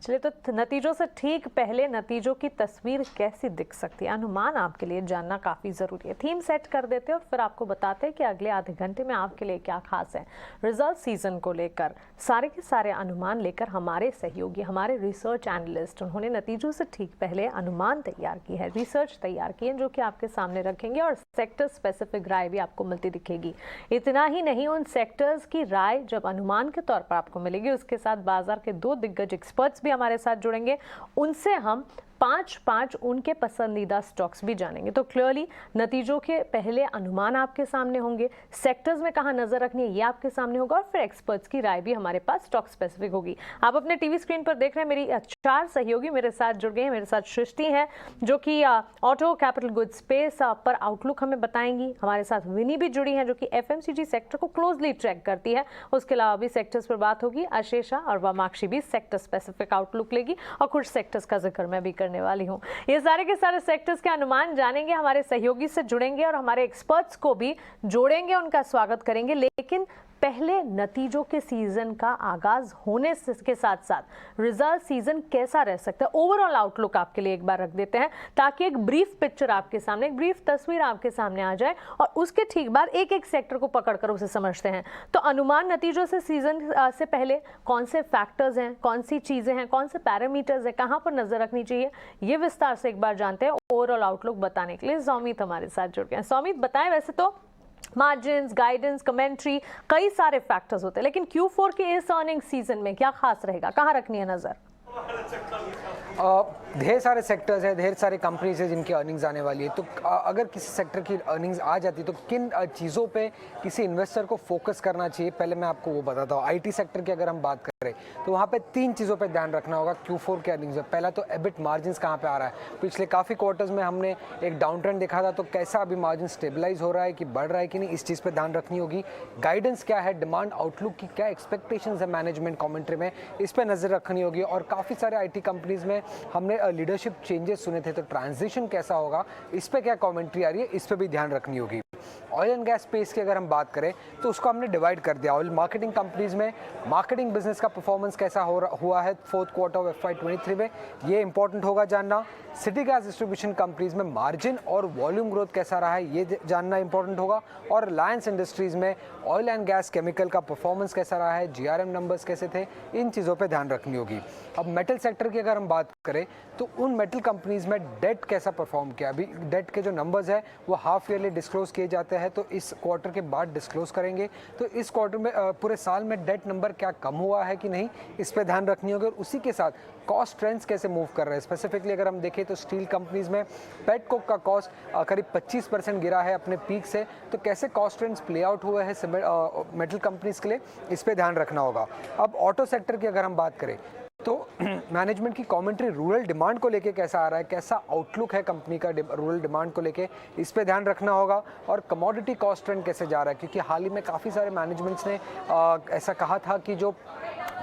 चलिए, तो नतीजों से ठीक पहले नतीजों की तस्वीर कैसी दिख सकती है, अनुमान आपके लिए जानना काफ़ी ज़रूरी है। थीम सेट कर देते हैं और फिर आपको बताते हैं कि अगले आधे घंटे में आपके लिए क्या खास है। रिजल्ट सीजन को लेकर सारे के सारे अनुमान लेकर हमारे सहयोगी, हमारे रिसर्च एनालिस्ट, उन्होंने नतीजों से ठीक पहले अनुमान तैयार की है, रिसर्च तैयार की है, जो कि आपके सामने रखेंगे और सेक्टर स्पेसिफिक राय भी आपको मिलती दिखेगी। इतना ही नहीं, उन सेक्टर्स की राय जब अनुमान के तौर पर आपको मिलेगी, उसके साथ बाजार के 2 दिग्गज एक्सपर्ट्स भी हमारे साथ जुड़ेंगे, उनसे हम 5 उनके पसंदीदा स्टॉक्स भी जानेंगे। तो क्लियरली नतीजों के पहले अनुमान आपके सामने होंगे, सेक्टर्स में कहां नजर रखनी है ये आपके सामने होगा, और फिर एक्सपर्ट्स की राय भी हमारे पास स्टॉक स्पेसिफिक होगी। आप अपने टीवी स्क्रीन पर देख रहे हैं, मेरी 4 सहयोगी मेरे साथ जुड़ गए हैं। मेरे साथ सृष्टि हैं जो कि ऑटो, कैपिटल गुड्स स्पेस पर आउटलुक हमें बताएंगी। हमारे साथ विनी भी जुड़ी है जो कि एफएमसीजी सेक्टर को क्लोजली ट्रैक करती है। उसके अलावा भी सेक्टर्स पर बात होगी। आशेषा और वामाक्षी भी सेक्टर स्पेसिफिक आउटलुक लेगी और कुछ सेक्टर्स का जिक्र मैं भी करने वाली हूं। ये सारे के सारे सेक्टर्स के अनुमान जानेंगे, हमारे सहयोगी से जुड़ेंगे और हमारे एक्सपर्ट्स को भी जोड़ेंगे, उनका स्वागत करेंगे। लेकिन पहले नतीजों के सीजन का आगाज होने के साथ साथ रिजल्ट सीजन कैसा रह सकता है, ओवरऑल आउटलुक आपके लिए एक बार रख देते हैं, ताकि एक ब्रीफ पिक्चर आपके सामने, एक ब्रीफ तस्वीर आपके सामने आ जाए और उसके ठीक बाद एक एक सेक्टर को पकड़कर उसे समझते हैं। तो अनुमान नतीजों से सीजन से पहले कौन से फैक्टर्स हैं, कौन सी चीजें हैं, कौन से पैरामीटर्स हैं, कहां पर नजर रखनी चाहिए, ये विस्तार से एक बार जानते हैं। ओवरऑल आउटलुक बताने के लिए सौमित हमारे साथ जुड़ गए हैं। सौमित, बताएं, वैसे तो मार्जिन्स, गाइडेंस, कमेंट्री, कई सारे फैक्टर्स होते हैं, लेकिन Q4 के इस अर्निंग सीजन में क्या खास रहेगा, कहां रखनी है नजर? ढेर सारे सेक्टर्स हैं, ढेर सारे कंपनीज हैं जिनकी अर्निंग्स आने वाली है। तो अगर किसी सेक्टर की अर्निंग्स आ जाती तो किन चीज़ों पे किसी इन्वेस्टर को फोकस करना चाहिए, पहले मैं आपको वो बताता हूँ। आईटी सेक्टर की अगर हम बात करें तो वहाँ पे 3 चीज़ों पे ध्यान रखना होगा Q4 के अर्निंग्स में। पहला तो एबिट मार्जिन्स कहाँ पे आ रहा है। पिछले काफ़ी क्वार्टर्स में हमने एक डाउन ट्रेंड देखा था, तो कैसा अभी मार्जिन स्टेबलाइज हो रहा है कि बढ़ रहा है कि नहीं, इस चीज़ पर ध्यान रखनी होगी। गाइडेंस क्या है, डिमांड आउटलुक की क्या एक्सपेक्टेशंस है मैनेजमेंट कमेंट्री में, इस पर नज़र रखनी होगी। और काफ़ी सारे आईटी कंपनीज में हमने लीडरशिप चेंजेस सुने थे, तो ट्रांजिशन कैसा होगा, इस पे क्या कमेंट्री आ रही है, इस पे भी ध्यान रखनी होगी। ऑयल एंड गैस स्पेस की अगर हम बात करें तो उसको हमने डिवाइड कर दिया। ऑयल मार्केटिंग कंपनीज में मार्केटिंग बिजनेस का परफॉर्मेंस कैसा हुआ है 4th क्वार्टर ऑफ FY23 में, ये इंपॉर्टेंट होगा जानना। सिटी गैस डिस्ट्रीब्यूशन कंपनीज में मार्जिन और वॉल्यूम ग्रोथ कैसा रहा है, ये जानना इंपॉर्टेंट होगा। और रिलायंस इंडस्ट्रीज में ऑयल एंड गैस केमिकल का परफॉर्मेंस कैसा रहा है, GRM नंबर्स कैसे थे, इन चीज़ों पर ध्यान रखनी होगी। अब मेटल सेक्टर की अगर हम बात करें तो उन मेटल कंपनीज में डेट कैसा परफॉर्म किया। अभी डेट के जो नंबर्स है वो हाफ ईयरली डिस्क्लोज किए जाते हैं, तो इस क्वार्टर के बाद डिस्क्लोज करेंगे। तो इस क्वार्टर में पूरे साल में डेट नंबर क्या कम हुआ है कि नहीं, इस पे ध्यान रखनी होगी। और उसी के साथ कॉस्ट ट्रेंड्स कैसे मूव कर रहे हैं। स्पेसिफिकली अगर हम देखें तो स्टील कंपनीज में पेट कोक का कॉस्ट करीब 25% गिरा है अपने पीक से, तो कैसे कॉस्ट ट्रेंड्स प्ले आउट हुए हैं मेटल कंपनीज के लिए, इस पे ध्यान रखना होगा। अब ऑटो सेक्टर की अगर हम बात करें तो मैनेजमेंट की कमेंट्री रूरल डिमांड को लेके कैसा आ रहा है, कैसा आउटलुक है कंपनी का रूरल डिमांड को लेके, इस पे ध्यान रखना होगा। और कमोडिटी कॉस्ट ट्रेंड कैसे जा रहा है, क्योंकि हाल ही में काफ़ी सारे मैनेजमेंट्स ने ऐसा कहा था कि जो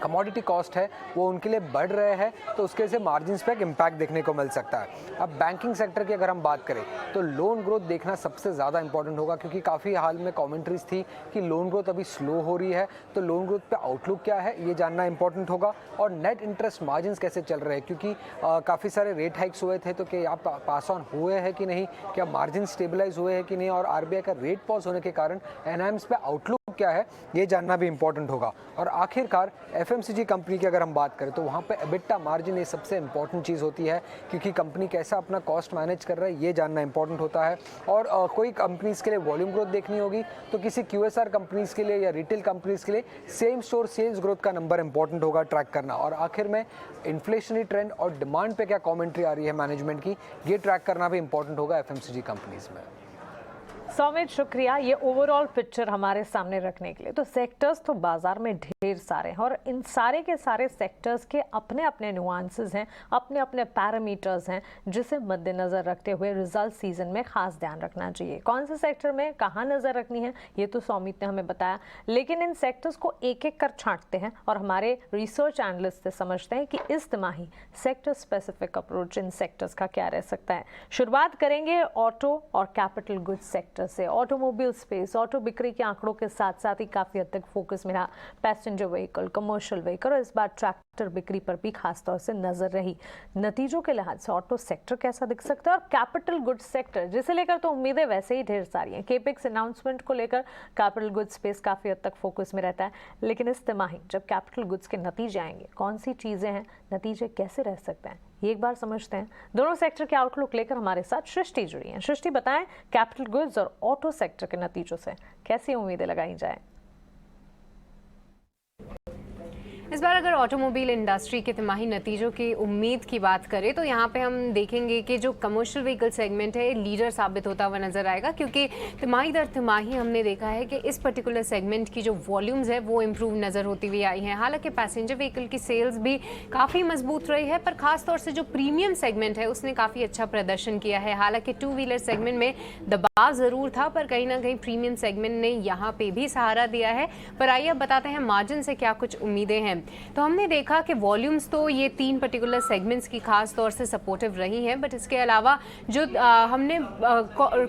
कमोडिटी कॉस्ट है वो उनके लिए बढ़ रहे हैं, तो उसके से मार्जिन्स पे एक इम्पैक्ट देखने को मिल सकता है। अब बैंकिंग सेक्टर की अगर हम बात करें तो लोन ग्रोथ देखना सबसे ज़्यादा इंपॉर्टेंट होगा, क्योंकि काफ़ी हाल में कमेंट्रीज थी कि लोन ग्रोथ अभी स्लो हो रही है, तो लोन ग्रोथ पे आउटलुक क्या है ये जानना इंपॉर्टेंट होगा। और नेट इंटरेस्ट मार्जिन्स कैसे चल रहे हैं, क्योंकि काफ़ी सारे रेट हाइक्स हुए थे, तो क्या आप पास ऑन हुए हैं कि नहीं, क्या मार्जिन स्टेबलाइज हुए हैं कि नहीं, और RBI का रेट पॉज होने के कारण एनआईएम्स पे आउटलुक क्या है ये जानना भी इंपॉर्टेंट होगा। और आखिरकार FMCG कंपनी की अगर हम बात करें तो वहाँ पे EBITDA मार्जिन ये सबसे इंपॉर्टेंट चीज़ होती है, क्योंकि कंपनी कैसा अपना कॉस्ट मैनेज कर रहा है ये जानना इंपॉर्टेंट होता है। और कोई कंपनीज के लिए वॉल्यूम ग्रोथ देखनी होगी, तो किसी QSR कंपनीज के लिए या रिटेल कंपनीज के लिए सेम स्टोर सेल्स ग्रोथ का नंबर इंपॉर्टेंट होगा ट्रैक करना। और आखिर में इन्फ्लेशनरी ट्रेंड और डिमांड पे क्या कमेंट्री आ रही है मैनेजमेंट की, ये ट्रैक करना भी इंपॉर्टेंट होगा FMCG कंपनीज में। सौमित, शुक्रिया ये ओवरऑल पिक्चर हमारे सामने रखने के लिए। तो सेक्टर्स तो बाजार में ढेर सारे हैं और इन सारे के सारे सेक्टर्स के अपने अपने नुआंसेस हैं, अपने अपने पैरामीटर्स हैं, जिसे मद्देनजर रखते हुए रिजल्ट सीजन में खास ध्यान रखना चाहिए। कौन से सेक्टर में कहाँ नजर रखनी है ये तो सौमित ने हमें बताया, लेकिन इन सेक्टर्स को एक एक कर छांटते हैं और हमारे रिसर्च एनालिस्ट से समझते हैं कि इस तिमाही sector specific approach in sectors का क्या रह सकता है। शुरुआत करेंगे ऑटो और कैपिटल गुड्स सेक्टर सेक्टर से। ऑटोमोबाइल स्पेस, ऑटो बिक्री के आंकड़ों के साथ साथ ही काफ़ी हद तक फोकस में रहा पैसेंजर व्हीकल, कमर्शियल व्हीकल और इस बार ट्रैक्टर बिक्री पर भी खासतौर से नजर रही। नतीजों के लिहाज से ऑटो सेक्टर कैसा दिख सकता है और कैपिटल गुड्स सेक्टर, जिसे लेकर तो उम्मीदें वैसे ही ढेर सारी हैं। केपेक्स अनाउंसमेंट को लेकर कैपिटल गुड्स स्पेस काफ़ी हद तक फोकस में रहता है, लेकिन इस तिमाही जब कैपिटल गुड्स के नतीजे आएंगे, कौन सी चीज़ें हैं, नतीजे कैसे रह सकते हैं, ये एक बार समझते हैं। दोनों सेक्टर के आउटलुक लेकर हमारे साथ सृष्टि जुड़ी हैं। सृष्टि, बताएं कैपिटल गुड्स और ऑटो सेक्टर के नतीजों से कैसी उम्मीदें लगाई जाए? इस बार अगर ऑटोमोबाइल इंडस्ट्री के तिमाही नतीजों की उम्मीद की बात करें तो यहाँ पे हम देखेंगे कि जो कमर्शियल व्हीकल सेगमेंट है लीडर साबित होता हुआ नजर आएगा, क्योंकि तिमाही दर तिमाही हमने देखा है कि इस पर्टिकुलर सेगमेंट की जो वॉल्यूम्स है वो इम्प्रूव नजर होती हुई आई हैं। हालांकि पैसेंजर व्हीकल की सेल्स भी काफ़ी मजबूत रही है, पर खासतौर से जो प्रीमियम सेगमेंट है उसने काफ़ी अच्छा प्रदर्शन किया है। हालांकि टू व्हीलर सेगमेंट में दबाव ज़रूर था, पर कहीं ना कहीं प्रीमियम सेगमेंट ने यहाँ पे भी सहारा दिया है। पर आइए अब बताते हैं मार्जिन से क्या कुछ उम्मीदें हैं। तो हमने देखा कि वॉल्यूम्स तो ये 3 पर्टिकुलर सेगमेंट्स की खास तौर से सपोर्टिव रही हैं, बट इसके अलावा जो हमने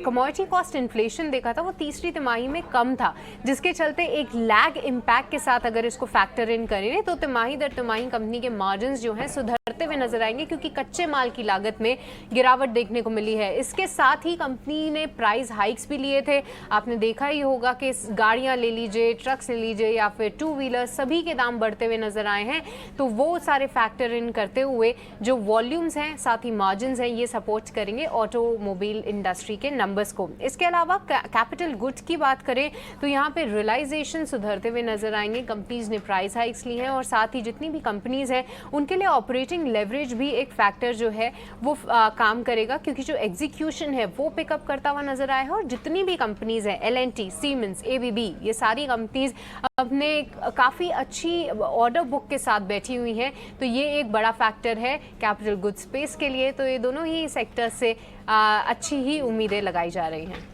कमोडिटी कॉस्ट इन्फ्लेशन देखा था वो तीसरी तिमाही में कम था, जिसके चलते एक लैग इम्पैक्ट के साथ अगर इसको फैक्टर इन करें तो तिमाही दर तिमाही कंपनी के मार्जिन जो हैं सुधरते हुए नजर आएंगे, क्योंकि कच्चे माल की लागत में गिरावट देखने को मिली है। इसके साथ ही कंपनी ने प्राइस हाइक्स भी लिए थे। आपने देखा ही होगा कि गाड़ियां ले लीजिए, ट्रक्स ले लीजिए या फिर टू व्हीलर, सभी के दाम बढ़ते हुए नजर आए हैं। तो वो सारे फैक्टर इन करते हुए जो वॉल्यूम्स हैं साथ ही मार्जिन्स हैं ये सपोर्ट करेंगे ऑटोमोबाइल इंडस्ट्री के नंबर्स को। इसके अलावा कैपिटल गुड्स की बात करें तो यहाँ पे रियलाइजेशन सुधरते हुए नजर आएंगे। कंपनीज ने प्राइस हाइक्स ली हैं और साथ ही जितनी भी कंपनीज हैं उनके लिए ऑपरेटिंग लेवरेज भी एक फैक्टर जो है वो काम करेगा, क्योंकि जो एग्जीक्यूशन है वो पिकअप करता हुआ नजर आया है। और जितनी भी कंपनीज हैं L&T, सीमेंस, ABB, ये सारी कंपनीज अपने काफ़ी अच्छी ऑर्डर बुक के साथ बैठी हुई हैं, तो ये एक बड़ा फैक्टर है कैपिटल गुड्स स्पेस के लिए। तो ये दोनों ही सेक्टर से अच्छी ही उम्मीदें लगाई जा रही हैं।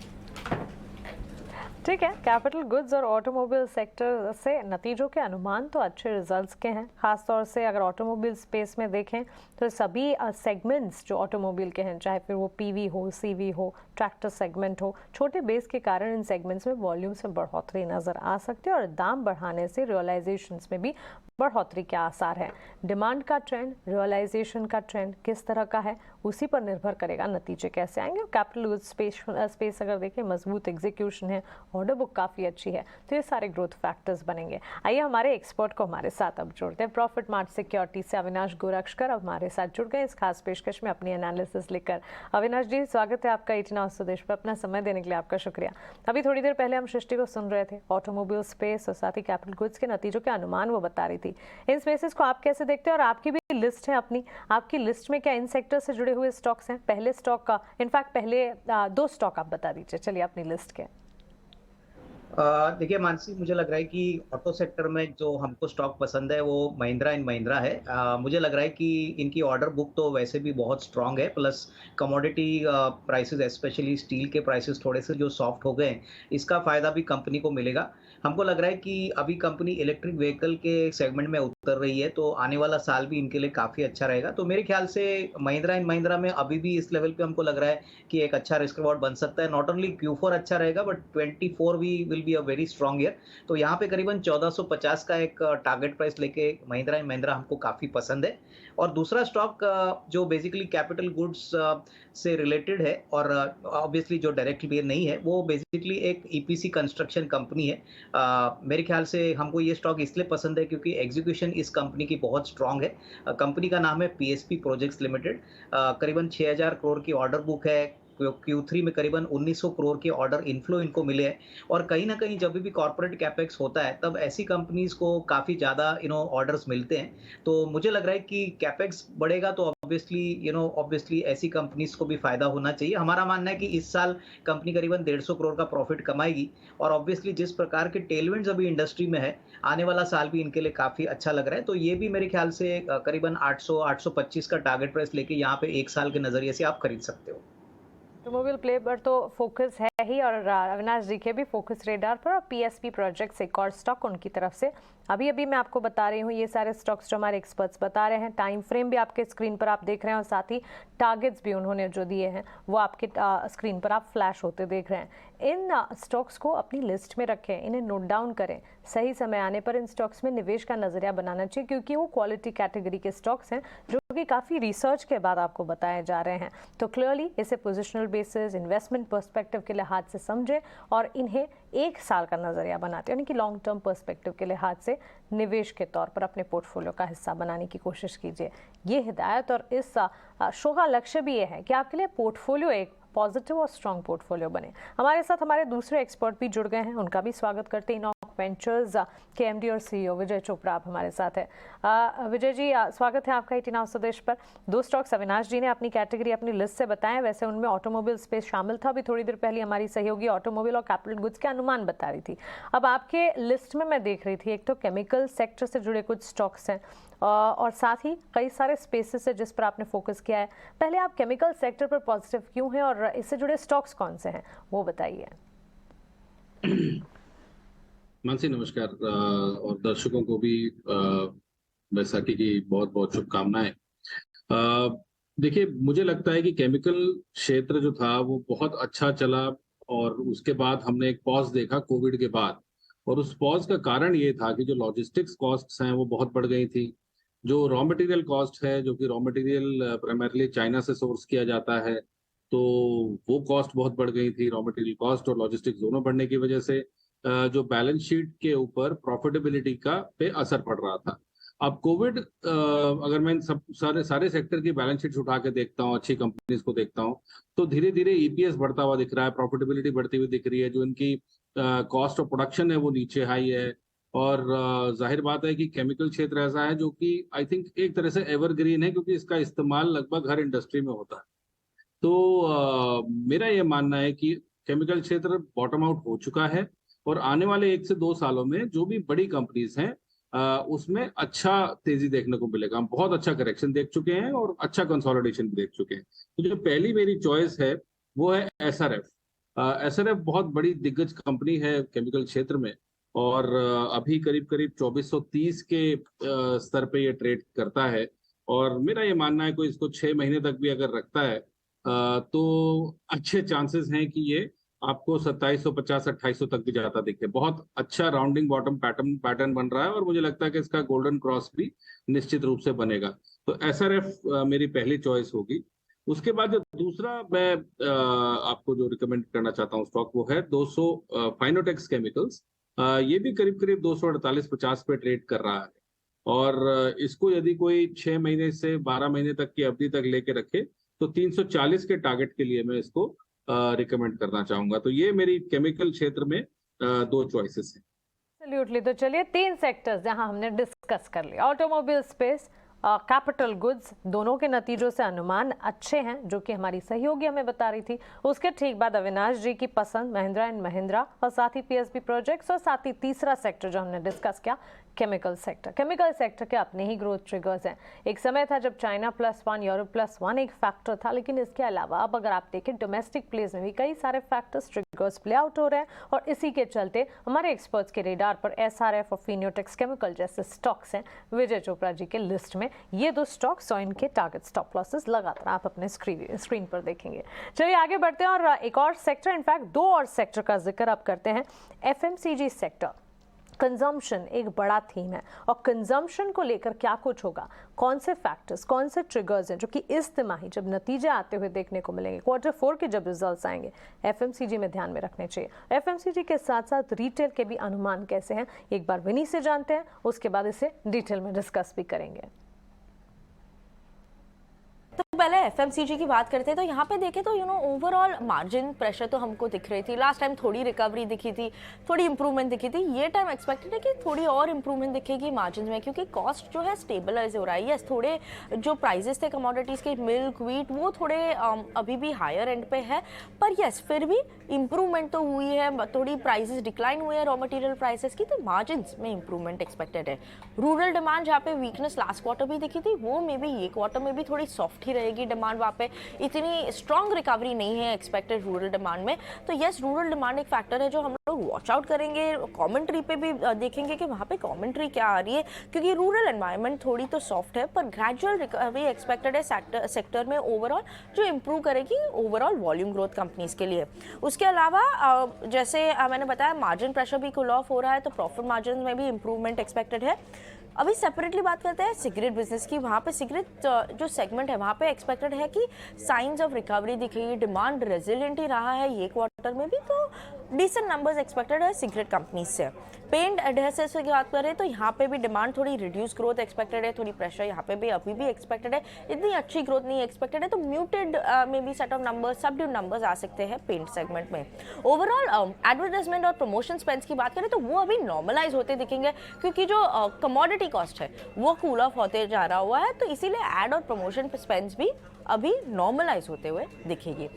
ठीक है, कैपिटल गुड्स और ऑटोमोबाइल सेक्टर से नतीजों के अनुमान तो अच्छे रिजल्ट्स के हैं। खासतौर से अगर ऑटोमोबाइल स्पेस में देखें तो सभी सेगमेंट्स जो ऑटोमोबाइल के हैं, चाहे फिर वो PV हो, CV हो, ट्रैक्टर सेगमेंट हो, छोटे बेस के कारण इन सेगमेंट्स में वॉल्यूम्स में बढ़ोतरी नज़र आ सकती है और दाम बढ़ाने से रियलाइजेशंस में भी बढ़ोतरी के आसार है। डिमांड का ट्रेंड, रियलाइजेशन का ट्रेंड किस तरह का है उसी पर निर्भर करेगा नतीजे कैसे आएंगे। कैपिटल गुड्स स्पेस अगर देखें मजबूत एग्जीक्यूशन है, ऑर्डर बुक काफ़ी अच्छी है, तो ये सारे ग्रोथ फैक्टर्स बनेंगे। आइए हमारे एक्सपर्ट को हमारे साथ अब जोड़ते हैं। प्रॉफिट मार्ट सिक्योरिटी से अविनाश गोरक्षकर अब हमारे साथ जुड़ गए इस खास पेशकश में अपनी एनालिसिस लेकर। अविनाश जी, स्वागत है आपका 18 आवर्स स्वदेश पर। अपना समय देने के लिए आपका शुक्रिया। अभी थोड़ी देर पहले हम सृष्टि को सुन रहे थे, ऑटोमोबाइल स्पेस और साथ ही कैपिटल गुड्स के नतीजों के अनुमान वो बता रही थी। इन स्पेसेस को आप कैसे देखते हैं और आपकी भी लिस्ट है अपनी, आपकी लिस्ट में क्या इन सेक्टर से जुड़े हुए स्टॉक्स हैं? पहले स्टॉक का, इनफैक्ट पहले 2 स्टॉक आप बता दीजिए। चलिए अपनी लिस्ट के। देखिए मानसी, मुझे लग रहा है कि ऑटो सेक्टर में जो हमको स्टॉक पसंद है वो महिंद्रा एंड महिंद्रा है। मुझे लग रहा है कि इनकी ऑर्डर बुक तो वैसे भी बहुत स्ट्रांग है, plus commodity prices specially steel के प्राइसेस थोड़े से जो सॉफ्ट हो गए, इसका फ़ायदा भी कंपनी को मिलेगा। हमको लग रहा है कि अभी कंपनी इलेक्ट्रिक व्हीकल के सेगमेंट में उतर रही है, तो आने वाला साल भी इनके लिए काफ़ी अच्छा रहेगा। तो मेरे ख्याल से महिंद्रा एंड महिंद्रा में अभी भी इस लेवल पे हमको लग रहा है कि एक अच्छा रिस्क रिवॉर्ड बन सकता है। नॉट ओनली Q4 अच्छा रहेगा बट 24 भी will be a very strong year. तो यहाँ पे करीबन 1450 का एक टारगेट प्राइस लेके महिंद्रा एंड महिंद्रा हमको काफ़ी पसंद है। और दूसरा स्टॉक जो बेसिकली कैपिटल गुड्स से रिलेटेड है और ऑब्वियसली जो डायरेक्ट भी नहीं है, वो बेसिकली एक EPC कंस्ट्रक्शन कंपनी है। मेरे ख्याल से हमको ये स्टॉक इसलिए पसंद है क्योंकि एग्जीक्यूशन इस कंपनी की बहुत स्ट्रांग है। कंपनी का नाम है PSP प्रोजेक्ट्स लिमिटेड। करीबन 6000 करोड़ की ऑर्डर बुक है। Q3 में करीबन 1900 करोड़ के ऑर्डर इनफ्लो इनको मिले हैं। और कहीं ना कहीं जब भी कॉर्पोरेट कैपेक्स होता है तब ऐसी कंपनीज को काफ़ी ज़्यादा ऑर्डर्स मिलते हैं। तो मुझे लग रहा है कि कैपेक्स बढ़ेगा तो ऑब्वियसली ऐसी कंपनीज को भी फायदा होना चाहिए। हमारा मानना है कि इस साल कंपनी करीबन 150 करोड़ का प्रॉफिट कमाएगी और ऑब्वियसली जिस प्रकार के टेलविंड्स अभी इंडस्ट्री में है, आने वाला साल भी इनके लिए काफ़ी अच्छा लग रहा है। तो ये भी मेरे ख्याल से करीबन 800-825 का टारगेट प्राइस लेके यहाँ पे एक साल के नज़रिए से आप खरीद सकते हो। ऑटोमोबाइल प्ले पर तो फोकस है ही, और अविनाश जी के भी फोकस रेडार पर, और पीएसपी प्रोजेक्ट्स एक और स्टॉक उनकी तरफ से अभी मैं आपको बता रही हूँ। ये सारे स्टॉक्स जो हमारे एक्सपर्ट्स बता रहे हैं, टाइम फ्रेम भी आपके स्क्रीन पर आप देख रहे हैं, और साथ ही टारगेट्स भी उन्होंने जो दिए हैं वो आपके स्क्रीन पर आप फ्लैश होते देख रहे हैं। इन स्टॉक्स को अपनी लिस्ट में रखें, इन्हें नोट डाउन करें। सही समय आने पर इन स्टॉक्स में निवेश का नजरिया बनाना चाहिए, क्योंकि वो क्वालिटी कैटेगरी के स्टॉक्स हैं जो कि काफ़ी रिसर्च के बाद आपको बताए जा रहे हैं। तो क्लियरली इसे पोजिशनल बेसिस, इन्वेस्टमेंट पर्सपेक्टिव के लिहाज से समझें, और इन्हें 1 साल का नजरिया बनाते हैं, यानी कि लॉन्ग टर्म पर्सपेक्टिव के लिहाज से निवेश के तौर पर अपने पोर्टफोलियो का हिस्सा बनाने की कोशिश कीजिए। ये हिदायत और इस शो का लक्ष्य भी ये है कि आपके लिए पोर्टफोलियो एक पॉजिटिव और स्ट्रॉन्ग पोर्टफोलियो बने। हमारे साथ हमारे दूसरे एक्सपर्ट भी जुड़ गए हैं, उनका भी स्वागत करते हैं। इनॉक वेंचर्स के एमडी और सीईओ विजय चोपड़ा आप हमारे साथ है। विजय जी, स्वागत है आपका 18 हाउस स्वदेश पर। 2 स्टॉक्स अविनाश जी ने अपनी कैटेगरी अपनी लिस्ट से बताएं, वैसे उनमें ऑटोमोबाइल स्पेस शामिल था। अभी थोड़ी देर पहले हमारी सहयोगी ऑटोमोबाइल और कैपिटल गुड्स के अनुमान बता रही थी। अब आपके लिस्ट में मैं देख रही थी, एक तो केमिकल सेक्टर से जुड़े कुछ स्टॉक्स हैं, और साथ ही कई सारे स्पेसेस है जिस पर आपने फोकस किया है। पहले आप केमिकल सेक्टर पर पॉजिटिव क्यों हैं, और इससे जुड़े स्टॉक्स कौन से हैं वो बताइए। मानसी नमस्कार, और दर्शकों को भी बैसाखी की बहुत बहुत शुभकामनाएं। देखिए, मुझे लगता है कि केमिकल क्षेत्र जो था वो बहुत अच्छा चला, और उसके बाद हमने एक पॉज देखा कोविड के बाद, और उस पॉज का कारण ये था कि जो लॉजिस्टिक्स कॉस्ट्स हैं वो बहुत बढ़ गई थी। जो रॉ मटेरियल कॉस्ट है, जो कि रॉ मटेरियल प्राइमरली चाइना से सोर्स किया जाता है, तो वो कॉस्ट बहुत बढ़ गई थी। रॉ मटेरियल कॉस्ट और लॉजिस्टिक्स दोनों बढ़ने की वजह से जो बैलेंस शीट के ऊपर प्रॉफिटेबिलिटी का पे असर पड़ रहा था। अब कोविड, अगर मैं सब सारे सेक्टर की बैलेंस शीट उठा के देखता हूँ, अच्छी कंपनीज को देखता हूँ, तो धीरे धीरे ईपीएस बढ़ता हुआ दिख रहा है, प्रॉफिटेबिलिटी बढ़ती हुई दिख रही है। जो इनकी कॉस्ट ऑफ प्रोडक्शन है वो नीचे हाई है, और जाहिर बात है कि केमिकल क्षेत्र ऐसा है जो कि आई थिंक एक तरह से एवरग्रीन है, क्योंकि इसका इस्तेमाल लगभग हर इंडस्ट्री में होता है। तो मेरा ये मानना है कि केमिकल क्षेत्र बॉटम आउट हो चुका है, और आने वाले 1 से 2 सालों में जो भी बड़ी कंपनीज हैं उसमें अच्छा तेजी देखने को मिलेगा। हम बहुत अच्छा करेक्शन देख चुके हैं और अच्छा कंसोलिडेशन भी देख चुके हैं। तो जो पहली मेरी चॉइस है वो है एसआरएफ। एसआरएफ बहुत बड़ी दिग्गज कंपनी है केमिकल क्षेत्र में, और अभी करीब 2430 के स्तर पे ये ट्रेड करता है, और मेरा ये मानना है कोई इसको 6 महीने तक भी अगर रखता है तो अच्छे चांसेस हैं कि ये आपको 2750-2800 तक भी जाता दिखे। बहुत अच्छा राउंडिंग बॉटम पैटर्न बन रहा है, और मुझे लगता है कि इसका गोल्डन क्रॉस भी निश्चित रूप से बनेगा। तो एसआरएफ मेरी पहली चॉइस होगी। उसके बाद जो दूसरा मैं आपको जो रिकमेंड करना चाहता हूँ स्टॉक, वो है 200 फाइनोटेक्स केमिकल्स। ये भी करीब 248-50 पे ट्रेड कर रहा है, और इसको यदि कोई 6 महीने से 12 महीने तक की अवधि तक लेके रखे तो 340 के टारगेट के लिए मैं इसको रिकमेंड करना चाहूंगा। तो ये मेरी केमिकल क्षेत्र में 2 चॉइसेस हैं। एब्सोल्युटली। तो चलिए 3 सेक्टर्स जहां हमने डिस्कस कर लिया, ऑटोमोबाइल स्पेस, कैपिटल गुड्स, दोनों के नतीजों से अनुमान अच्छे हैं जो कि हमारी सहयोगी हमें बता रही थी। उसके ठीक बाद अविनाश जी की पसंद महिंद्रा एंड महिंद्रा, और साथ ही पीएसपी प्रोजेक्ट्स, और साथ ही तीसरा सेक्टर जो हमने डिस्कस किया केमिकल सेक्टर। केमिकल सेक्टर के अपने ही ग्रोथ ट्रिगर्स हैं। एक समय था जब चाइना +1 यूरोप +1 एक फैक्टर था, लेकिन इसके अलावा अब अगर आप देखें डोमेस्टिक प्लेस में भी कई सारे फैक्टर्स ट्रिगर्स प्ले आउट हो रहे हैं, और इसी के चलते हमारे एक्सपर्ट्स के रेडार पर एसआरएफ और फिनोटेक्स केमिकल जैसे स्टॉक्स हैं विजय चोपड़ा जी के लिस्ट में। ये 2 स्टॉक्स और इनके टारगेट स्टॉप लॉसेस लगातार आप अपने स्क्रीन पर देखेंगे। चलिए आगे बढ़ते हैं, और एक और सेक्टर, इनफैक्ट 2 और सेक्टर का जिक्र आप करते हैं। एफएमसीजी सेक्टर, कंजम्पशन एक बड़ा थीम है, और कंजम्पशन को लेकर क्या कुछ होगा, कौन से फैक्टर्स, कौन से ट्रिगर्स हैं जो कि इस तिमाही जब नतीजे आते हुए देखने को मिलेंगे, Q4 के जब रिजल्ट्स आएंगे, एफएमसीजी में ध्यान में रखने चाहिए। एफएमसीजी के साथ साथ रिटेल के भी अनुमान कैसे हैं, एक बार विनी से जानते हैं, उसके बाद इसे डिटेल में डिस्कस भी करेंगे। तो पहले एफएमसीजी की बात करते हैं, तो यहाँ पे देखें तो ओवरऑल मार्जिन प्रेशर तो हमको दिख रही थी। लास्ट टाइम थोड़ी रिकवरी दिखी थी, थोड़ी इंप्रूवमेंट दिखी थी। ये टाइम एक्सपेक्टेड है कि थोड़ी और इंप्रूवमेंट दिखेगी मार्जिन में, क्योंकि कॉस्ट जो है स्टेबलाइज हो रहा है। यस, थोड़े जो प्राइजेस थे कमोडिटीज़ के, मिल्क, व्हीट, वो थोड़े अभी भी हायर एंड पे है, पर यस फिर भी इंप्रूवमेंट तो हुई है। थोड़ी प्राइजेस डिक्लाइन हुए हैं रॉ मटेरियल प्राइसेस की, तो मार्जिन में इंप्रूवमेंट एक्सपेक्टेड है। रूरल डिमांड जहाँ पे वीकनेस लास्ट क्वार्टर भी दिखी थी, वो मे बी ये क्वार्टर में भी थोड़ी सॉफ्ट ही रहेगी। रहेगी डिमांड वहाँ पे, इतनी स्ट्रॉन्ग रिकवरी नहीं है एक्सपेक्टेड रूरल डिमांड में। तो यस, रूरल डिमांड एक फैक्टर है जो हम लोग वॉच आउट करेंगे, कमेंट्री पे भी देखेंगे कि वहाँ पे कमेंट्री क्या आ रही है, क्योंकि रूरल एनवायरनमेंट थोड़ी तो सॉफ्ट है, पर ग्रेजुअल रिकवरी एक्सपेक्टेड है सेक्टर में ओवरऑल, जो इंप्रूव करेगी ओवरऑल वॉल्यूम ग्रोथ कंपनीज के लिए। उसके अलावा जैसे मैंने बताया मार्जिन प्रेशर भी कूल ऑफ हो रहा है, तो प्रॉफिट मार्जिन में भी इंप्रूवमेंट एक्सपेक्टेड है। अभी सेपरेटली बात करते हैं सिगरेट बिजनेस की। वहाँ पे सिगरेट जो सेगमेंट है वहाँ पे एक्सपेक्टेड है कि साइंस ऑफ रिकवरी दिखेगी, डिमांड रेजिलिएंट ही रहा है ये क्वार्टर में भी, तो डिसेंट नंबर्स एक्सपेक्टेड है सिगरेट कंपनीज से। पेंट एडहेसिव्स की बात करें तो यहाँ पे भी डिमांड थोड़ी रिड्यूस ग्रोथ एक्सपेक्टेड है, थोड़ी प्रेशर यहाँ पे भी अभी भी एक्सपेक्टेड है, इतनी अच्छी ग्रोथ नहीं एक्सपेक्टेड है, तो म्यूटेड में भी set of numbers, subdued numbers आ सकते हैं पेंट सेगमेंट में। ओवरऑल एडवर्टाइजमेंट और प्रमोशन स्पेंड्स की बात करें तो वो अभी नॉर्मलाइज होते दिखेंगे, क्योंकि जो कमोडिटी कॉस्ट है वो कूल ऑफ होते जा रहा हुआ है, तो इसीलिए एड और प्रमोशन स्पेंड्स भी अभी नॉर्मलाइज होते हुए दिखेगी।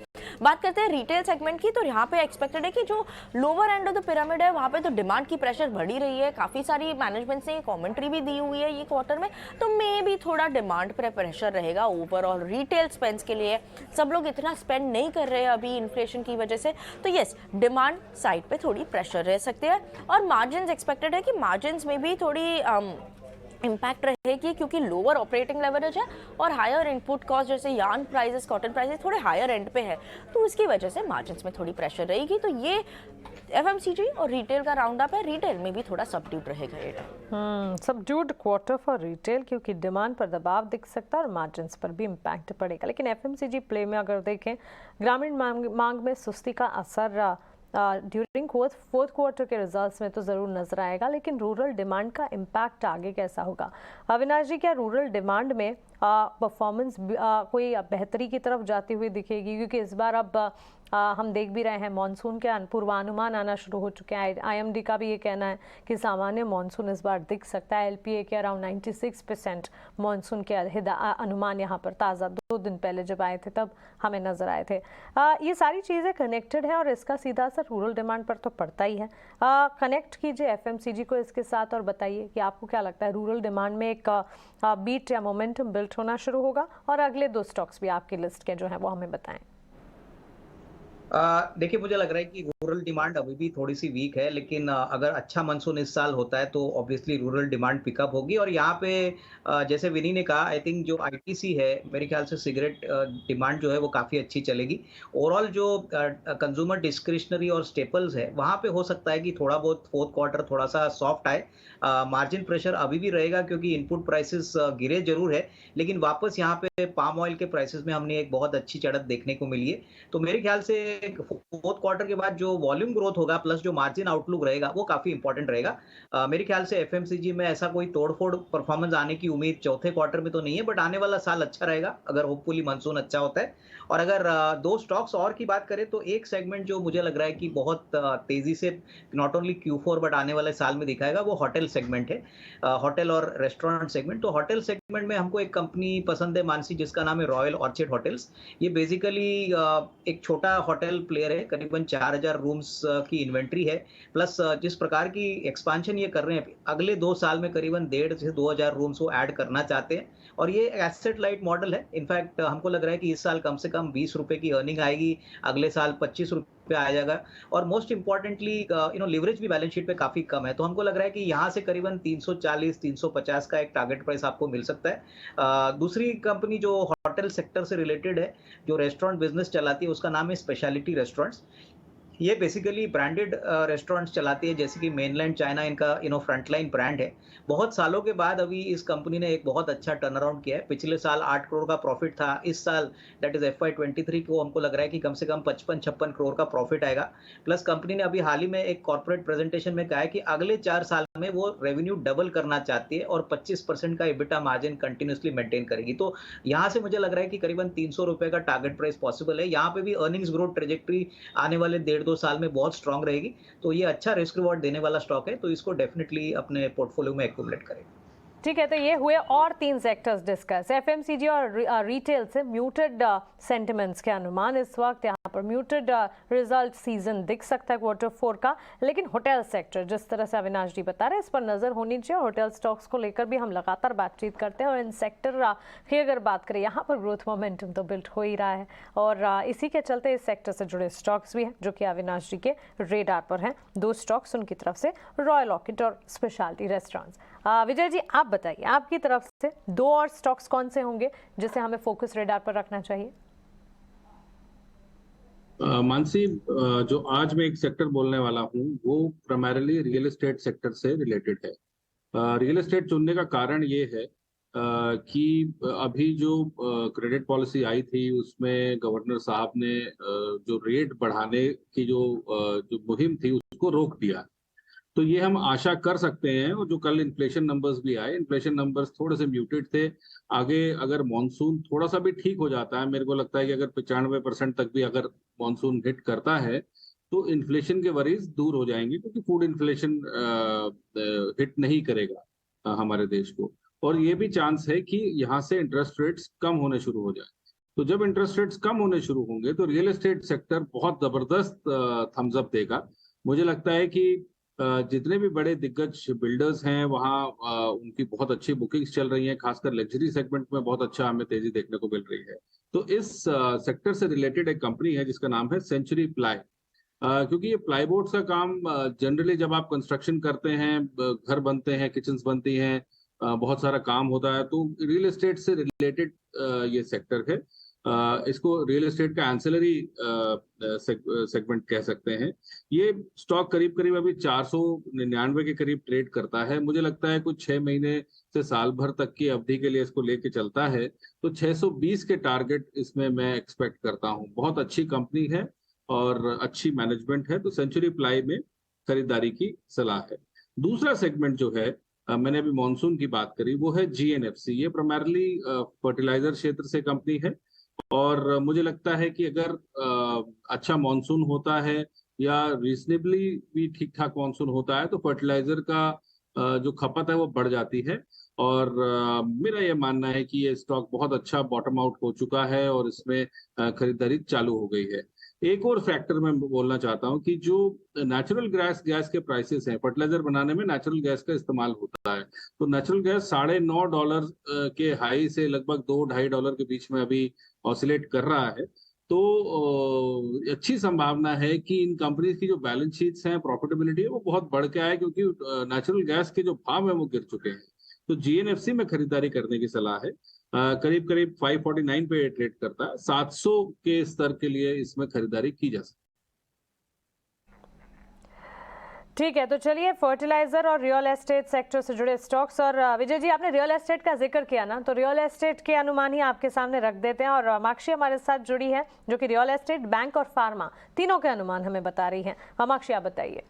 बात करते हैं रिटेल सेगमेंट की, तो यहाँ पे एक्सपेक्टेड है कि जो lower end of the pyramid है वहाँ पे तो डिमांड की प्रेशर बढ़ी रही है, काफ़ी सारी मैनेजमेंट ने कमेंट्री भी दी हुई है ये क्वार्टर में, तो मे भी थोड़ा डिमांड पर प्रेशर रहेगा ओवरऑल रिटेल स्पेंड्स के लिए। सब लोग इतना स्पेंड नहीं कर रहे हैं अभी इन्फ्लेशन की वजह से, तो यस डिमांड साइड पे थोड़ी प्रेशर रह सकते हैं। और मार्जिन एक्सपेक्टेड है कि मार्जिन में भी थोड़ी इम्पैक्ट रहेगी, क्योंकि लोअर ऑपरेटिंग लेवरेज है और हायर इनपुट कॉस्ट जैसे यार्न प्राइसेस, कॉटन प्राइसेस थोड़े हायर एंड पे है, तो उसकी वजह से मार्जिन्स में थोड़ी प्रेशर रहेगी। तो ये एफएमसीजी और रिटेल का राउंड अप है, रिटेल में भी थोड़ा सबड्यूड रहेगा ये। सबड्यूड क्वार्टर फॉर रिटेल, क्योंकि डिमांड पर दबाव दिख सकता है और मार्जिन्स पर भी इम्पैक्ट पड़ेगा। लेकिन एफएमसीजी प्ले में अगर देखें, ग्रामीण मांग में सुस्ती का असर ड्यूरिंग फोर्थ क्वार्टर के रिजल्ट्स में तो ज़रूर नजर आएगा, लेकिन रूरल डिमांड का इम्पैक्ट आगे कैसा होगा? अविनाश जी, क्या रूरल डिमांड में परफॉर्मेंस कोई बेहतरी की तरफ जाती हुई दिखेगी? क्योंकि इस बार अब हम देख भी रहे हैं मानसून के पूर्वानुमान आना शुरू हो चुके हैं। आईएमडी का भी ये कहना है कि सामान्य मानसून इस बार दिख सकता है। एलपीए के अराउंड 96% मानसून के अनुमान यहाँ पर ताज़ा 2 दिन पहले जब आए थे तब हमें नज़र आए थे। ये सारी चीज़ें कनेक्टेड है और इसका सीधा असर रूरल डिमांड पर तो पड़ता ही है। कनेक्ट कीजिए एफएमसीजी को इसके साथ और बताइए कि आपको क्या लगता है, रूरल डिमांड में एक बीट या मोमेंटम बिल्ट होना शुरू होगा? और अगले 2 स्टॉक्स भी आपकी लिस्ट के जो हैं वो हमें बताएं। देखिए, मुझे लग रहा है कि रूरल डिमांड अभी भी थोड़ी सी वीक है, लेकिन अगर अच्छा मानसून इस साल होता है तो ऑब्वियसली रूरल डिमांड पिकअप होगी। और यहाँ पे जैसे विनी ने कहा, आई थिंक जो आईटीसी है, मेरे ख्याल से सिगरेट डिमांड जो है वो काफ़ी अच्छी चलेगी। ओवरऑल जो कंज्यूमर डिस्क्रिशनरी और स्टेपल्स है वहाँ पे हो सकता है कि थोड़ा बहुत फोर्थ क्वार्टर थोड़ा सा सॉफ्ट आए। मार्जिन प्रेशर अभी भी रहेगा क्योंकि इनपुट प्राइसेस गिरे जरूर है, लेकिन वापस यहाँ पे पाम ऑयल के प्राइसेस में हमने एक बहुत अच्छी चढ़त देखने को मिली है। तो मेरे ख्याल से फोर्थ क्वार्टर के बाद जो वॉल्यूम ग्रोथ होगा प्लस जो मार्जिन आउटलुक रहेगा वो काफी इंपॉर्टेंट रहेगा। मेरे ख्याल से एफएमसीजी में ऐसा कोई तोड़फोड़ परफॉर्मेंस आने की उम्मीद चौथे क्वार्टर में तो नहीं है, बट आने वाला साल अच्छा रहेगा अगर होपफुली मानसून अच्छा होता है। और अगर 2 स्टॉक्स और की बात करें तो एक सेगमेंट जो मुझे लग रहा है कि बहुत तेजी से नॉट ओनली Q4 बट आने वाले साल में दिखाएगा वो होटल सेगमेंट है, होटल और रेस्टोरेंट सेगमेंट। तो होटल सेगमेंट में हमको एक कंपनी पसंद है मानसी, जिसका नाम है रॉयल ऑर्चिड होटल्स। ये बेसिकली एक छोटा होटल प्लेयर है, करीबन 4000 रूम्स की इन्वेंट्री है, प्लस जिस प्रकार की एक्सपांशन ये कर रहे हैं अगले 2 साल में करीबन 1,500 से 2,000 रूम्स वो ऐड करना चाहते हैं। और ये एसेट लाइट मॉडल है। इनफैक्ट हमको लग रहा है कि इस साल कम से कम 20 रुपए की अर्निंग आएगी, अगले साल 25 रुपए आ जाएगा। और मोस्ट इंपॉर्टेंटली लिवरेज भी बैलेंस शीट पे काफी कम है, तो हमको लग रहा है कि यहाँ से करीबन 340-350 का एक टारगेट प्राइस आपको मिल सकता है। दूसरी कंपनी जो होटल सेक्टर से रिलेटेड है, जो रेस्टोरेंट बिजनेस चलाती है, उसका नाम है स्पेशलिटी रेस्टोरेंट्स। ये बेसिकली ब्रांडेड रेस्टोरेंट्स चलाती है, जैसे कि मेनलैंड चाइना इनका फ्रंटलाइन ब्रांड है। बहुत सालों के बाद अभी इस कंपनी ने एक बहुत अच्छा टर्न अराउंड किया है। पिछले साल 8 करोड़ का प्रॉफिट था, इस साल दैट इज FY23 को हमको लग रहा है कि कम से कम 55-56 करोड़ का प्रॉफिट आएगा। प्लस कंपनी ने अभी हाल ही में एक कॉर्पोरेट प्रेजेंटेशन में कहा है कि अगले 4 साल में वो रेवेन्यू डबल करना चाहती है और 25% का EBITDA मार्जिन कंटिन्यूसली मेंटेन करेगी। तो यहाँ से मुझे लग रहा है कि करीबन 300 रुपए का टारगेट प्राइस पॉसिबल है। यहाँ पे भी अर्निंग्स ग्रोथ ट्रेजेक्ट्री आने वाले 1.5-2 साल में बहुत स्ट्रांग रहेगी। तो ये अच्छा रिस्क रिवॉर्ड देने वाला स्टॉक है, तो इसको डेफिनेटली अपने पोर्टफोलियो में एक्यूमुलेट करें। ठीक है, तो ये हुए और 3 सेक्टर्स डिस्कस। एफएमसीजी और रिटेल से म्यूटेड सेंटिमेंट्स के अनुमान इस वक्त, यहाँ पर म्यूटेड रिजल्ट सीजन दिख सकता है Q4 का, लेकिन होटल सेक्टर जिस तरह से अविनाश जी बता रहे हैं इस पर नजर होनी चाहिए। होटल स्टॉक्स को लेकर भी हम लगातार बातचीत करते हैं और इन सेक्टर की अगर बात करें यहाँ पर ग्रोथ मोमेंटम तो बिल्ड हो ही रहा है और इसी के चलते इस सेक्टर से जुड़े स्टॉक्स भी हैं जो कि अविनाश जी के रेडार पर हैं। 2 स्टॉक्स उनकी तरफ से, रॉयल ऑर्किड और स्पेशलिटी रेस्टोरेंट्स। विजय जी आप बताइए आपकी तरफ से 2 और स्टॉक्स कौन से होंगे जिसे हमें फोकस रेडार पर रखना चाहिए? मानसी, जो आज मैं एक सेक्टर बोलने वाला हूँ वो प्राइमरीली रियल एस्टेट सेक्टर से रिलेटेड है। रियल एस्टेट चुनने का कारण ये है कि अभी जो क्रेडिट पॉलिसी आई थी उसमें गवर्नर साहब ने जो रेट बढ़ाने की जो मुहिम थी उसको रोक दिया। तो ये हम आशा कर सकते हैं, और जो कल इन्फ्लेशन नंबर्स भी आए, इन्फ्लेशन नंबर्स थोड़े से म्यूटेड थे। आगे अगर मॉनसून थोड़ा सा भी ठीक हो जाता है, मेरे को लगता है कि अगर 95% तक भी अगर मॉनसून हिट करता है तो इन्फ्लेशन के वरीज दूर हो जाएंगे, क्योंकि फूड इन्फ्लेशन हिट नहीं करेगा हमारे देश को। और ये भी चांस है कि यहाँ से इंटरेस्ट रेट्स कम होने शुरू हो जाए। तो जब इंटरेस्ट रेट्स कम होने शुरू होंगे तो रियल एस्टेट सेक्टर बहुत जबरदस्त थम्स अप देगा। मुझे लगता है कि जितने भी बड़े दिग्गज बिल्डर्स हैं वहाँ उनकी बहुत अच्छी बुकिंग्स चल रही हैं, खासकर लग्जरी सेगमेंट में बहुत अच्छा हमें तेजी देखने को मिल रही है। तो इस सेक्टर से रिलेटेड एक कंपनी है जिसका नाम है सेंचुरी प्लाई। क्योंकि ये प्लाईबोर्ड्स का काम जनरली जब आप कंस्ट्रक्शन करते हैं, घर बनते हैं, किचन्स बनती हैं, बहुत सारा काम होता है, तो रियल एस्टेट से रिलेटेड ये सेक्टर है। इसको रियल एस्टेट का एंसिलरी सेगमेंट कह सकते हैं। ये स्टॉक करीब करीब अभी 499 के करीब ट्रेड करता है। मुझे लगता है कुछ 6 महीने से साल भर तक की अवधि के लिए इसको लेके चलता है, तो 620 के टारगेट इसमें मैं एक्सपेक्ट करता हूँ। बहुत अच्छी कंपनी है और अच्छी मैनेजमेंट है, तो सेंचुरी प्लाई में खरीदारी की सलाह है। दूसरा सेगमेंट जो है, मैंने अभी मॉनसून की बात करी, वो है GNFC। ये प्राइमरली फर्टिलाइजर क्षेत्र से कंपनी है और मुझे लगता है कि अगर अच्छा मॉनसून होता है या रीजनेबली भी ठीक ठाक मॉनसून होता है तो फर्टिलाइजर का जो खपत है वो बढ़ जाती है। और मेरा ये मानना है कि ये स्टॉक बहुत अच्छा बॉटम आउट हो चुका है और इसमें खरीदारी चालू हो गई है। एक और फैक्टर मैं बोलना चाहता हूँ कि जो नेचुरल गैस के प्राइसेस हैं, फर्टिलाइजर बनाने में नेचुरल गैस का इस्तेमाल होता है, तो नेचुरल गैस $9.5 के हाई से लगभग $2-2.5 के बीच में अभी ऑसिलेट कर रहा है। तो अच्छी संभावना है कि इन कंपनीज की जो बैलेंस शीट्स हैं, प्रॉफिटेबिलिटी है, वो बहुत बढ़ के आए, क्योंकि नेचुरल गैस के जो भाव है वो गिर चुके हैं। तो GNFC में खरीदारी करने की सलाह है। करीब करीब 549 पे ट्रेड करता है। 700 के स्तर के लिए इसमें खरीदारी की जा सकती है। ठीक है, तो चलिए फर्टिलाइजर और रियल एस्टेट सेक्टर से जुड़े स्टॉक्स। और विजय जी आपने रियल एस्टेट का जिक्र किया ना, तो रियल एस्टेट के अनुमान ही आपके सामने रख देते हैं। और माक्षी हमारे साथ जुड़ी है जो कि रियल एस्टेट, बैंक और फार्मा तीनों के अनुमान हमें बता रही हैं। माक्षी आप बताइए।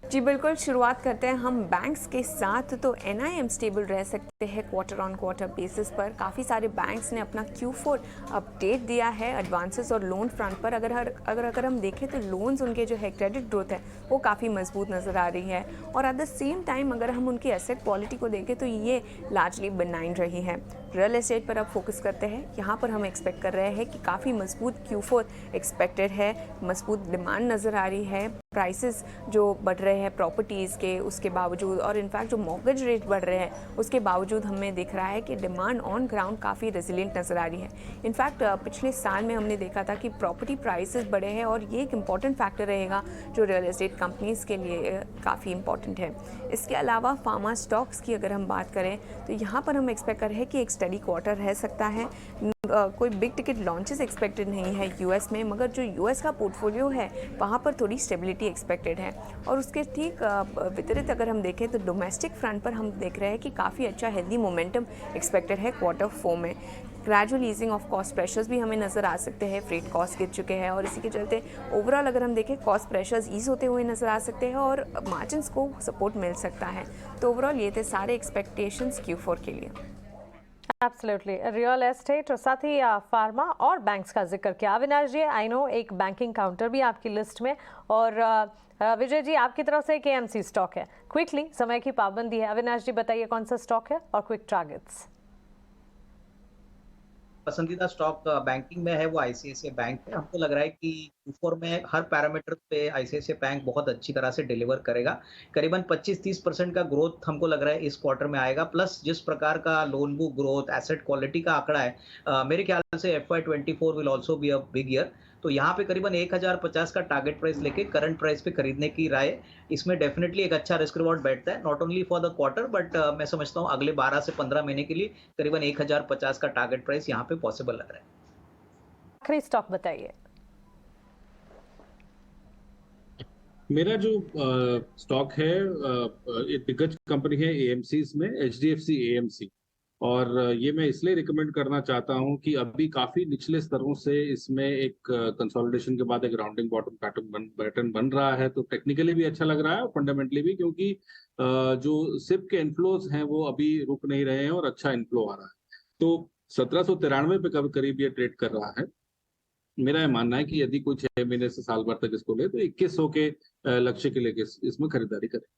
जी बिल्कुल, शुरुआत करते हैं हम बैंक्स के साथ। तो NIM स्टेबल रह सकते हैं क्वार्टर ऑन क्वार्टर बेसिस पर। काफ़ी सारे बैंक्स ने अपना Q4 अपडेट दिया है एडवांसेस और लोन फ्रंट पर। अगर हम देखें तो लोन्स उनके जो है क्रेडिट ग्रोथ है वो काफ़ी मजबूत नज़र आ रही है। और एट द सेम टाइम अगर हम उनकी एसेट क्वालिटी को देखें तो ये लार्जली बेनाइन रही है। रियल एस्टेट पर अब फोकस करते हैं। यहाँ पर हम एक्सपेक्ट कर रहे हैं कि काफ़ी मजबूत Q4 एक्सपेक्टेड है। मजबूत डिमांड नज़र आ रही है। प्राइसेस जो बढ़ रहे हैं प्रॉपर्टीज़ के, उसके बावजूद, और इनफैक्ट जो मॉर्गेज रेट बढ़ रहे हैं उसके बावजूद हमें दिख रहा है कि डिमांड ऑन ग्राउंड काफ़ी रेजिलिएंट नज़र आ रही है। इनफैक्ट पिछले साल में हमने देखा था कि प्रॉपर्टी प्राइसेस बढ़े हैं और ये एक इम्पॉर्टेंट फैक्टर रहेगा जो रियल एस्टेट कंपनीज़ के लिए काफ़ी इंपॉर्टेंट है। इसके अलावा फार्मा स्टॉक्स की अगर हम बात करें तो यहाँ पर हम एक्सपेक्ट कर रहे हैं कि एक स्टडी क्वार्टर रह सकता है। कोई बिग टिकट लॉन्चेस एक्सपेक्टेड नहीं है US में, मगर जो US का पोर्टफोलियो है वहाँ पर थोड़ी स्टेबिलिटी एक्सपेक्टेड है। और उसके ठीक विपरीत अगर हम देखें तो डोमेस्टिक फ्रंट पर हम देख रहे हैं कि काफ़ी अच्छा हेल्दी मोमेंटम एक्सपेक्टेड है Q4 में। Gradual easing of cost pressures भी हमें नज़र आ सकते हैं। फ्रेट कॉस्ट गिर चुके हैं और इसी के चलते ओवरऑल अगर हम देखें कॉस्ट प्रेशर्स ईज होते हुए नज़र आ सकते हैं और मार्जिन्स को सपोर्ट मिल सकता है। तो ओवरऑल ये थे सारे एक्सपेक्टेशंस Q4 के लिए। एब्सोल्युटली, रियल एस्टेट और साथ ही फार्मा और बैंक्स का जिक्र किया। अविनाश जी, आई नो एक बैंकिंग काउंटर भी आपकी लिस्ट में, और विजय जी आपकी तरफ से एक AMC स्टॉक है। क्विकली, समय की पाबंदी है। अविनाश जी बताइए कौन सा स्टॉक है और क्विक टारगेट्स। पसंदीदा स्टॉक बैंकिंग में है वो आईसीआईसीआई बैंक है। हमको लग रहा है कि Q4 में हर पैरामीटर पे आईसीआईसीआई बैंक बहुत अच्छी तरह से डिलीवर करेगा। करीबन 25-30% का ग्रोथ हमको लग रहा है इस क्वार्टर में आएगा। प्लस जिस प्रकार का loan book growth, asset quality का आंकड़ा है, मेरे ख्याल से FY24 will also be a big year. तो यहाँ पे करीबन 1050 का टारगेट प्राइस लेके करंट प्राइस पे खरीदने की राय। इसमें डेफिनेटली एक अच्छा रिस्क रिवॉर्ड बैठता है, not only for the quarter but मैं समझता हूँ अगले 12 से 15 महीने के लिए करीबन 1050 का टारगेट प्राइस यहाँ पे पॉसिबल लग रहा है। आखिरी स्टॉक बताइए। मेरा जो स्टॉक है एक दिग्गज कंपनी है एएमसी में, HDFC AMC, और ये मैं इसलिए रिकमेंड करना चाहता हूँ कि अभी काफी निचले स्तरों से इसमें एक कंसोलिडेशन के बाद एक राउंडिंग बॉटम पैटर्न बन रहा है। तो टेक्निकली भी अच्छा लग रहा है और फंडामेंटली भी, क्योंकि जो सिप के इनफ्लोज हैं वो अभी रुक नहीं रहे हैं और अच्छा इनफ्लो आ रहा है। तो 1793 पे करीब ये ट्रेड कर रहा है। मेरा ये मानना है कि यदि कोई 6 महीने से साल भर तक इसको ले तो 2100 के लक्ष्य के लेके इसमें खरीदारी करें।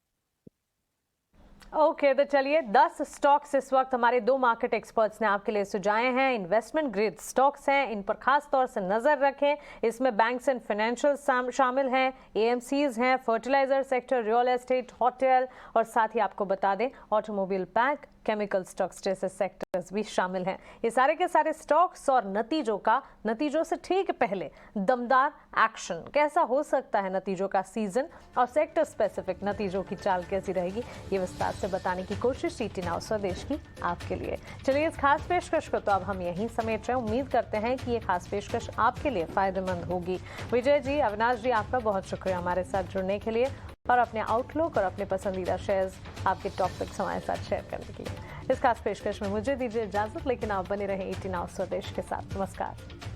ओके, तो चलिए 10 स्टॉक्स इस वक्त हमारे 2 मार्केट एक्सपर्ट्स ने आपके लिए सुझाए हैं। इन्वेस्टमेंट ग्रेड स्टॉक्स हैं, इन पर खास तौर से नजर रखें। इसमें बैंक्स एंड फाइनेंशियल शामिल हैं, एएमसीज हैं, fertiliser sector, real estate, hotel, और साथ ही आपको बता दें ऑटोमोबाइल, बैंक, केमिकल स्टॉक्स जैसे सेक्टर्स भी शामिल हैं। ये सारे के सारे स्टॉक्स और नतीजों से ठीक पहले दमदार एक्शन, कैसा हो सकता है नतीजों का सीजन और सेक्टर स्पेसिफिक नतीजों की चाल कैसी रहेगी, ये विस्तार से बताने की कोशिश ईटी नाउ स्वदेश की आपके लिए। चलिए इस खास पेशकश को तो अब हम यहीं समेट रहे हैं। उम्मीद करते हैं कि ये खास पेशकश आपके लिए फायदेमंद होगी। विजय जी, अविनाश जी, आपका बहुत शुक्रिया हमारे साथ जुड़ने के लिए और अपने आउटलुक और अपने पसंदीदा शेयर्स, आपके टॉपिक्स हमारे साथ शेयर करने के लिए। इस खास पेशकश में मुझे दीजिए इजाजत, लेकिन आप बने रहें ईटी नाउ स्वदेश के साथ। नमस्कार।